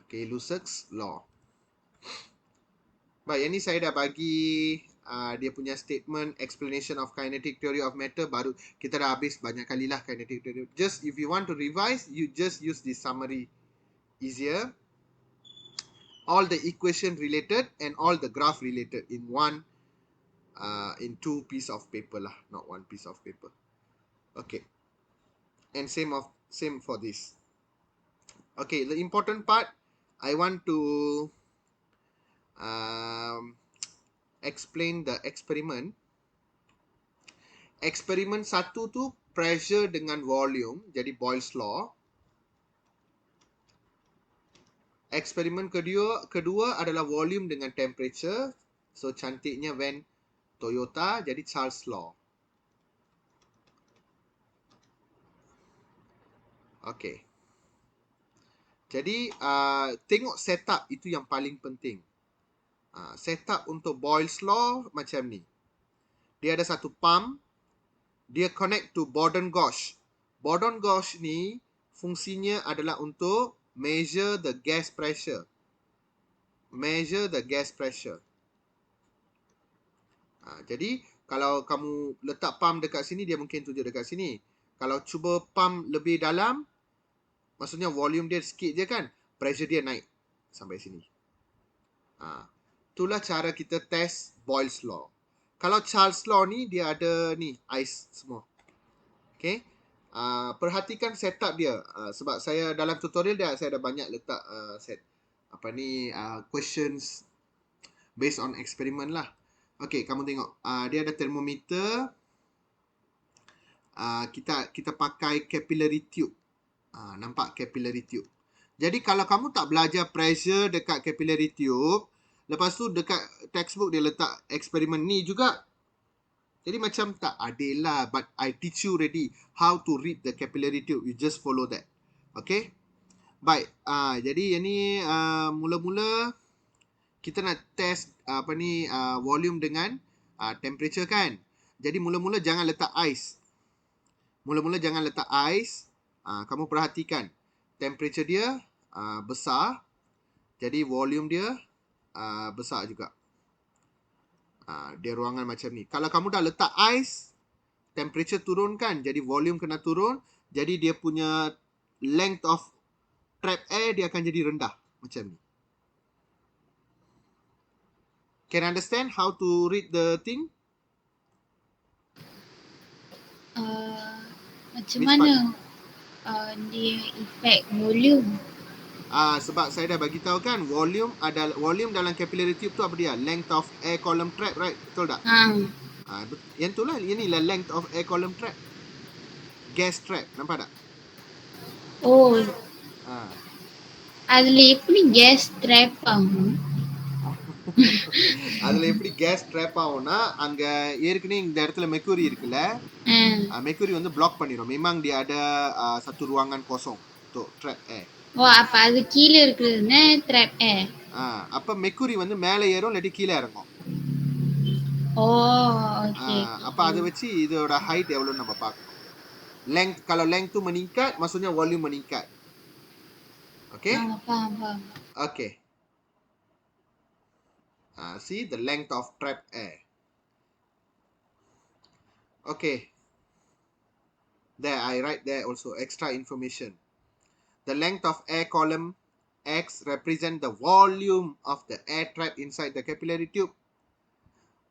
Gay-Lussac's law. Baik, yang ni saya dah bagi dia punya statement explanation of kinetic theory of matter. Baru kita dah habis banyak kali lah kinetic theory. Just if you want to revise, you just use this summary. Easier. All the equation related and all the graph related in in 2 piece of paper lah, not 1 piece of paper. Okay. And same for this. Okay, the important part, I want to explain the experiment. Eksperimen 1 tu pressure dengan volume, jadi Boyle's law. Eksperimen kedua adalah volume dengan temperature. So cantiknya van Toyota, jadi Charles law. Okay. Jadi tengok setup itu yang paling penting. Setup untuk Boyle's law macam ni. Dia ada satu pump. Dia connect to Bourdon gauge. Bourdon gauge ni fungsinya adalah untuk measure the gas pressure. Measure the gas pressure. Jadi kalau kamu letak pump dekat sini, dia mungkin tunjuk dekat sini. Kalau cuba pump lebih dalam, maksudnya volume dia sikit je kan, pressure dia naik sampai sini. Itulah cara kita test Boyle's law. Kalau Charles law ni, dia ada ni, ice semua. Okay. Perhatikan setup dia. Sebab saya dalam tutorial dia, saya ada banyak letak questions based on experiment lah. Okay, kamu tengok. Dia ada thermometer. Kita pakai capillary tube. Nampak capillary tube. Jadi kalau kamu tak belajar pressure dekat capillary tube, lepas tu dekat textbook dia letak eksperimen ni juga, jadi macam tak adil lah. But I teach you already how to read the capillary tube. You just follow that. Okay. Baik. Jadi yang ni mula-mula kita nak test volume dengan temperature kan. Jadi mula-mula jangan letak ice. Mula-mula jangan letak ice. Kamu perhatikan. Temperature dia besar. Jadi volume dia besar juga. Dia ruangan macam ni. Kalau kamu dah letak ice, temperature turun kan. Jadi volume kena turun. Jadi dia punya length of trap air dia akan jadi rendah. Macam ni. Can understand how to read the thing? Macam mana dia effect volume? Sebab saya dah bagi tahu kan, volume dalam capillary tube tu apa dia? Length of air column trap, right? Betul tak? Yang tu lah, ini lah length of air column trap. Gas trap, nampak tak? Oh. அதுல எப்படி case drop ஆகும்? அதுல எப்படி case drop ஆகும்னா, அங்க ஏற்கனவே இந்த இடத்துல மெர்க்குரி இருக்குல்ல, மெர்க்குரி வந்து பிளாக் பண்ணிடும். Memang dia ada satu ruangan kosong untuk trap air. அப்ப அது கீழ இருக்குதுன்னா trap air. அப்ப மெர்க்குரி வந்து மேலே ஏறும் இல்லாட்டி கீழே இறங்கும். Okay. அப்ப அதை வச்சு இதோட height எவ்வளவுன்னு நம்ம பார்க்கணும். Length, kalau length tu meningkat, maksudnya volume meningkat. Okay? Faham. Okay. See the length of trap air. Okay. There, I write there also extra information. The length of air column X represent the volume of the air trapped inside the capillary tube.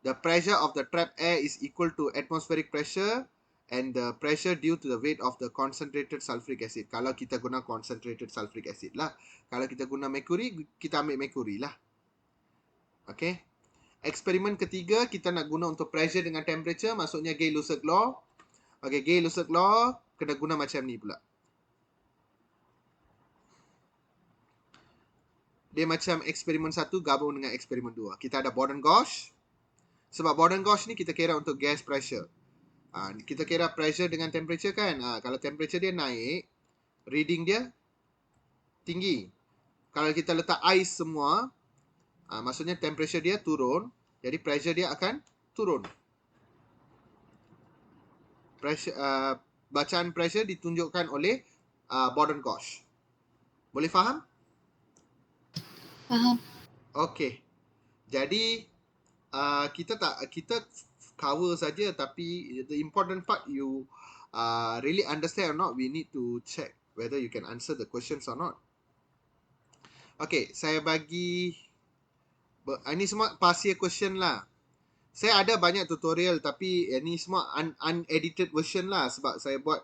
The pressure of the trapped air is equal to atmospheric pressure and the pressure due to the weight of the concentrated sulfuric acid. Kalau kita guna concentrated sulfuric acid lah. Kalau kita guna mercury, kita ambil mercury lah. Okay. Eksperimen ketiga, kita nak guna untuk pressure dengan temperature, maksudnya Gay-Lussac law. Okay, Gay-Lussac law kena guna macam ni pula. Dia macam eksperimen 1 gabung dengan eksperimen 2. Kita ada Bourdon gauge. Sebab Bourdon gauge ni kita kira untuk gas pressure. Kita kira pressure dengan temperature kan. Kalau temperature dia naik, reading dia tinggi. Kalau kita letak ice semua, maksudnya temperature dia turun. Jadi pressure dia akan turun. pressure, bacaan pressure ditunjukkan oleh Borden gauge. Boleh faham? Faham. Okey. Jadi kita cover saja, tapi the important part you really understand or not, we need to check whether you can answer the questions or not. Okay, saya bagi ini semua past year question lah. Saya ada banyak tutorial, tapi ini semua unedited version lah, sebab saya buat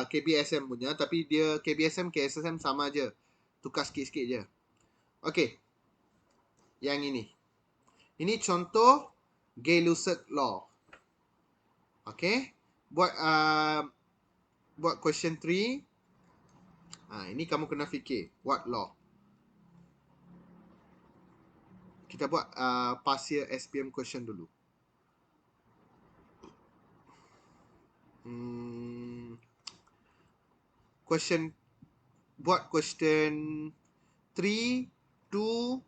KBSM punya, tapi dia KBSM KSSM sama aja, tukar sikit-sikit je. Okay, yang ini contoh Gay-Lussac law. Okay, buat question 3. Ini kamu kena fikir what law. Kita buat past year SPM question dulu. Buat question 3 to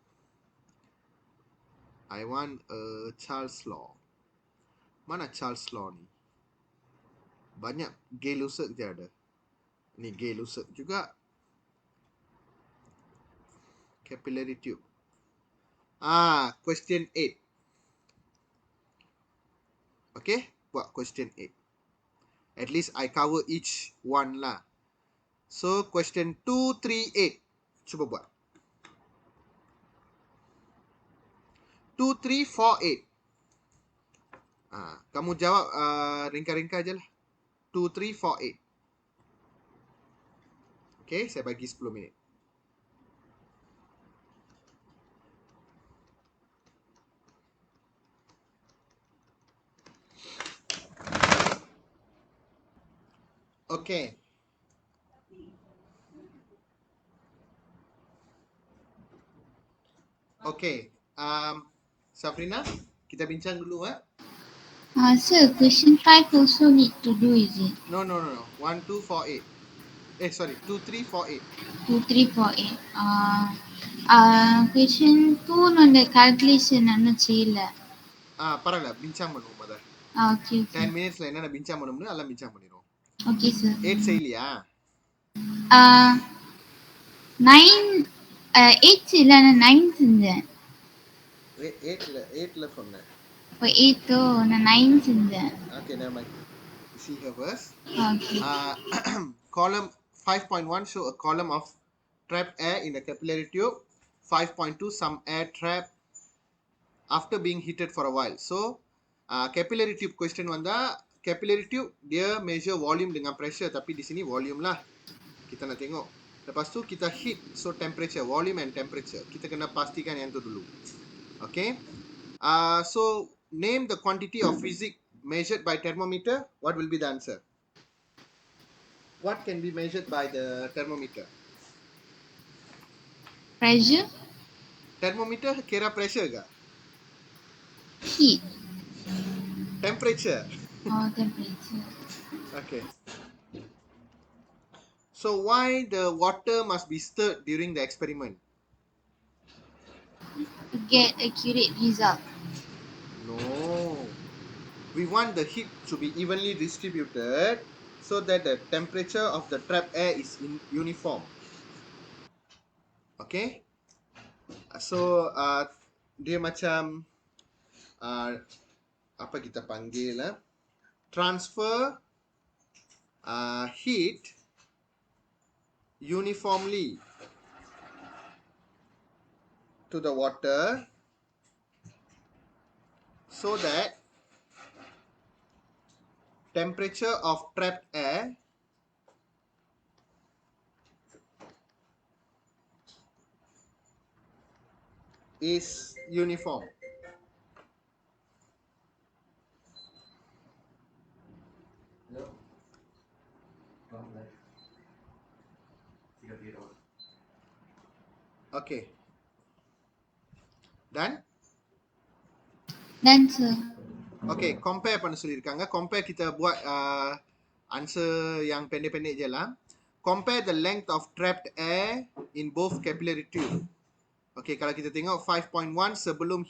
I want Charles law. Mana Charles law ni? Banyak Gay-Lussac je ada. Ni Gay-Lussac juga. Capillary tube. Question 8. Okay, buat question 8. At least I cover each one lah. So question 2, 3, 8. Cuba buat. 2, 3, 4, 8. Kamu jawab ringkas-ringkas je lah. 2, 3, 4, 8. Okay, saya bagi 10 minit. Okay. Okay. Safrina, kita bincang dulu Sir, question 5 also need to do, is it? No. 1, 2, 4, 8. Sorry, 2, 3, 4, 8. 2, 3, 4, 8. Question 2 on the calculation anna cheyala. Parala, bincang பண்ணுவோம் மொத. Okay. 10 minutesல என்னென்ன bincang பண்ணணும்னு எல்லாம் bincang பண்ணிடுவோம். Okay, sir. 8 செய்யலையா? 9 8 இல்ல நான் 9 செஞ்சேன். 8ல சொன்னேன். 8 நான் 9 செஞ்சேன். Okay, never mind. See here first. Okay. Column 5.1 show a column of trapped air in the capillary tube. 5.2 some air trapped after being heated for a while. So capillary tube question வந்தா capillary tube dia measure volume dengan pressure, tapi di sini volume lah kita nak tengok. Lepas tu kita heat, so temperature, volume and temperature. Kita kena pastikan yang tu dulu. Okay. So name the quantity of physic measured by thermometer. What will be the answer? What can be measured by the thermometer? Pressure? Thermometer kira pressure ke? Heat. Temperature. Temperature. Okay. So why the water must be stirred during the experiment? To get accurate result. No. We want the heat to be evenly distributed so that the temperature of the trapped air is uniform. Okay. So dia macam apa kita panggil transfer heat uniformly to the water so that temperature of trapped air is uniform. Okay. Done? Done, sir. Okay, compare பண்ண சொல்லிருக்காங்க. Compare kita buat answer yang pendek-pendek je lah. Compare the length of trapped air in both capillary tube. Okay, kalau kita tengok 5.1 sebelum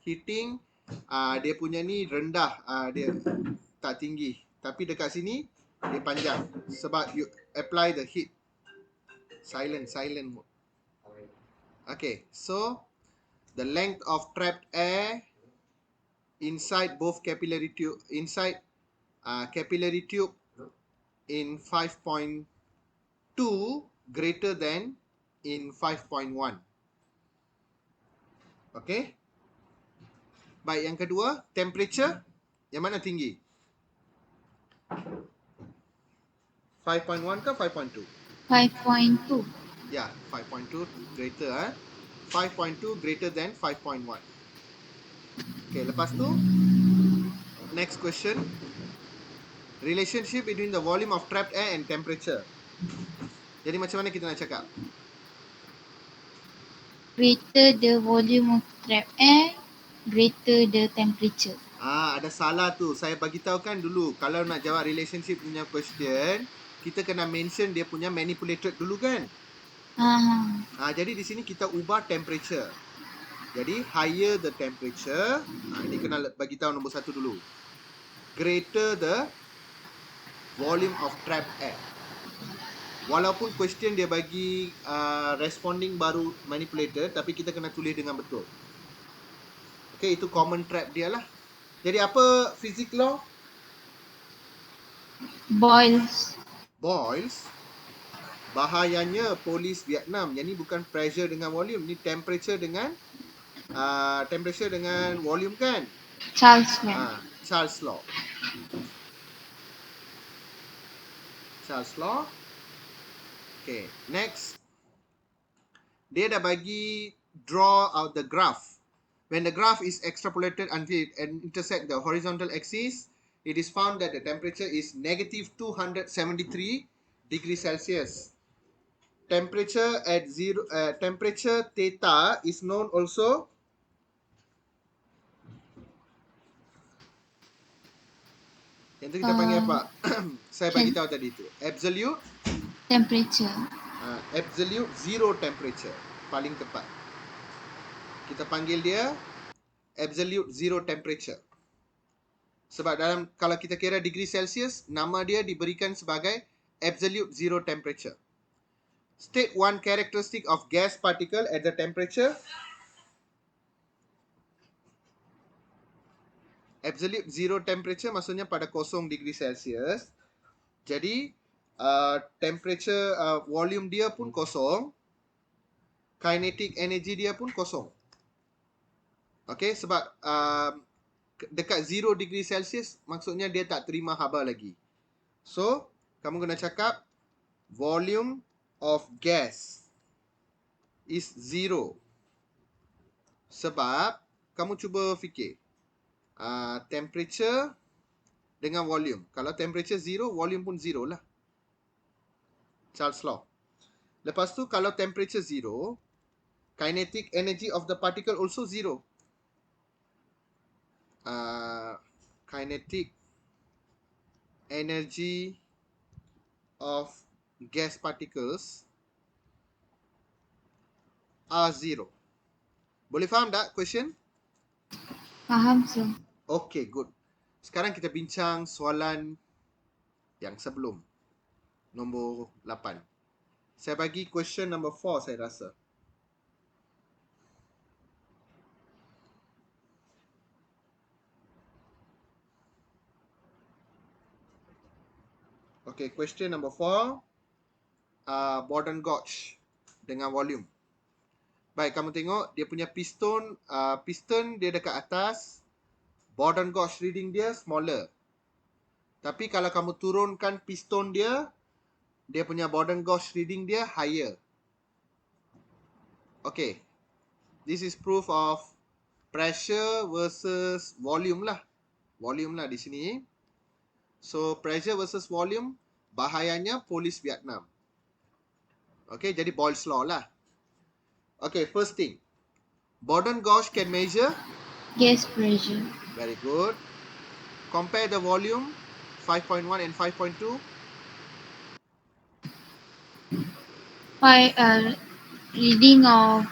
heating, dia punya ni rendah, dia tak tinggi. Tapi dekat sini dia panjang sebab you apply the heat. Silent mode. Okay, so the length of trapped air inside both capillary tube, inside capillary tube in 5.2 greater than in 5.1. Okay. Baik, yang kedua, temperature yang mana tinggi? 5.1 ke 5.2? 5.2. Ya, 5.2 greater 5.2 greater than 5.1. Okay, lepas tu next question, relationship between the volume of trapped air and temperature. Jadi macam mana kita nak cakap? Greater the volume of trapped air, greater the temperature. Ada salah tu. Saya bagi tahu kan dulu, kalau nak jawab relationship punya question, kita kena mention dia punya manipulated dulu kan? Jadi di sini kita ubah temperature. Jadi higher the temperature, ini kena bagi tahu nombor satu dulu. Greater the volume of trapped air. Walaupun question dia bagi responding baru manipulated, tapi kita kena tulis dengan betul. Okay, itu common trap dia lah. Jadi apa physics law? Boils. Bahayanya polis Vietnam. Yang ni bukan pressure dengan volume, ni temperature dengan volume kan? Charles law. Okay, next. Dia dah bagi draw out the graph. When the graph is extrapolated until it intersect the horizontal axis, it is found that the temperature is negative 273 degrees Celsius. Temperature at zero, temperature theta is known also yang tu kita panggil apa? Saya bagi tahu tadi tu. Absolute temperature. Absolute zero temperature. Paling tepat. Kita panggil dia absolute zero temperature. Sebab dalam, kalau kita kira degree Celsius, nama dia diberikan sebagai absolute zero temperature. State one characteristic of gas particle at the temperature. Absolute zero temperature maksudnya pada 0 degree Celsius. Jadi temperature volume dia pun kosong. Kinetic energy dia pun kosong. Okay, sebab dekat 0 degree Celsius maksudnya dia tak terima haba lagi. So, kamu kena cakap volume of gas is 0. Sebab kamu cuba fikir temperature dengan volume. Kalau temperature 0, volume pun 0 lah. Charles law. Lepas tu kalau temperature 0, kinetic energy of the particle also 0. Kinetic energy of gas particles are 0. Boleh faham tak question? Faham, sir. Okay, good. Sekarang kita bincang soalan yang sebelum. Nombor 8. Saya bagi question number 4 saya rasa. Okay, question number 4. Bourdon gauge dengan volume. Baik, kamu tengok dia punya piston. Piston dia dekat atas. Bourdon gauge reading dia smaller. Tapi kalau kamu turunkan piston dia, dia punya Bourdon gauge reading dia higher. Okay. This is proof of pressure versus volume lah. Volume lah di sini. So, pressure versus volume, bahayanya polis Vietnam. Okay, jadi Boyle's law lah. Okay, first thing. Bourdon gauge can measure gas pressure. Very good. Compare the volume 5.1 and 5.2. Reading of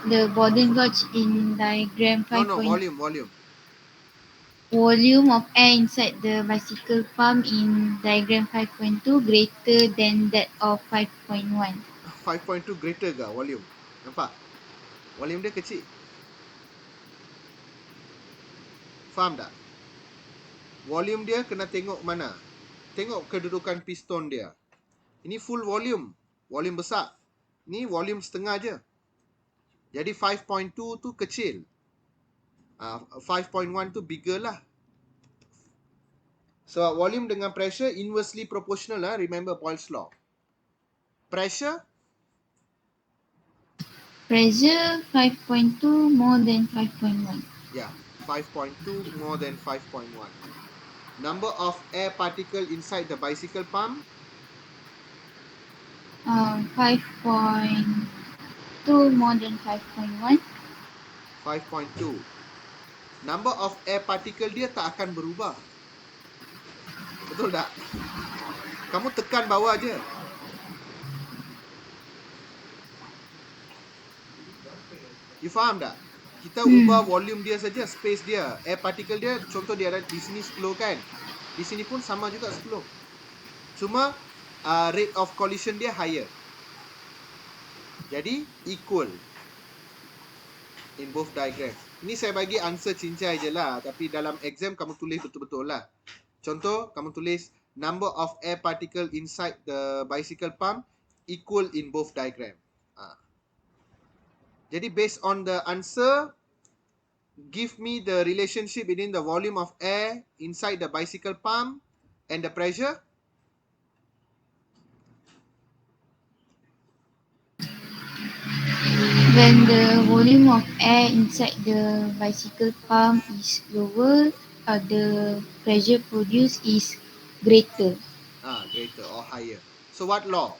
the Bourdon gauge in diagram 5. No, volume. volume of air inside the bicycle pump in diagram 5.2 greater than that of 5.1. 5.2 greater ke volume? Nampak? Volume dia kecil. Faham tak? Volume dia kena tengok mana? Tengok kedudukan piston dia. Ini full volume. Volume besar. Ni volume setengah je. Jadi 5.2 tu kecil. 5.1 tu bigger lah. So volume dengan pressure inversely proportional lah. Remember Boyle's law. Pressure Pressure 5.2 more than 5.1. yeah, 5.2 more than 5.1. Number of air particle inside the bicycle pump 5.2 more than 5.1. 5.2. Number of air particle dia tak akan berubah. Betul tak? Kamu tekan bawah je. You faham tak? Kita ubah volume dia saja, space dia. Air particle dia, contoh dia ada di sini 10 kan. Di sini pun sama juga 10. Cuma rate of collision dia higher. Jadi equal in both diagram. Ini saya bagi answer cincai je lah. Tapi dalam exam kamu tulis betul-betul lah. Contoh, kamu tulis number of air particle inside the bicycle pump equal in both diagram. Jadi based on the answer, give me the relationship between the volume of air inside the bicycle pump and the pressure. When the volume of air inside the bicycle pump is lower, the pressure produced is greater. Greater or higher. So what law?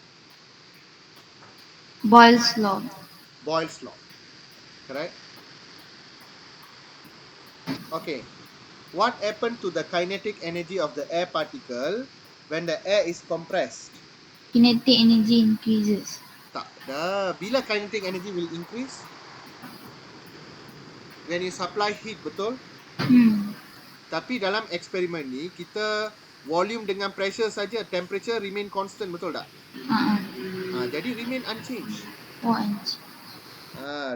Boyle's law. Boyle's law. Correct? Okay. What happened to the kinetic energy of the air particle when the air is compressed? Kinetic energy increases. Tak. Bila kinetic energy will increase? When you supply heat, betul? Tapi dalam eksperimen ni, kita volume dengan pressure saja, temperature remain constant, betul tak? Jadi remain unchanged.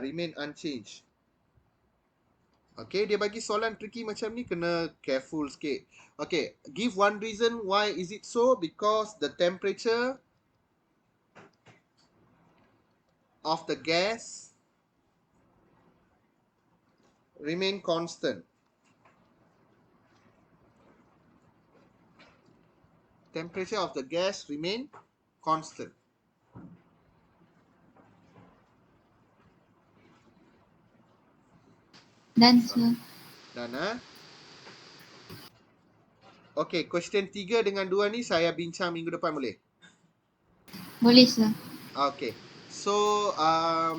Remain unchanged. Okay, dia bagi soalan tricky macam ni, kena careful sikit. Okay, give one reason why is it so. Because the temperature of the gas remain constant. Temperature of the gas remain constant. Done, sir. Done, Okay, question 3 dengan 2 ni saya bincang minggu depan boleh? Boleh, sir. Okay. So,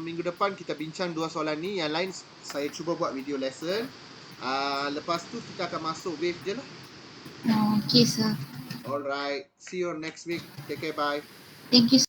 minggu depan kita bincang 2 soalan ni. Yang lain saya cuba buat video lesson. Lepas tu kita akan masuk wave je lah. Okay, sir. Alright. See you next week. Take care. Bye. Thank you,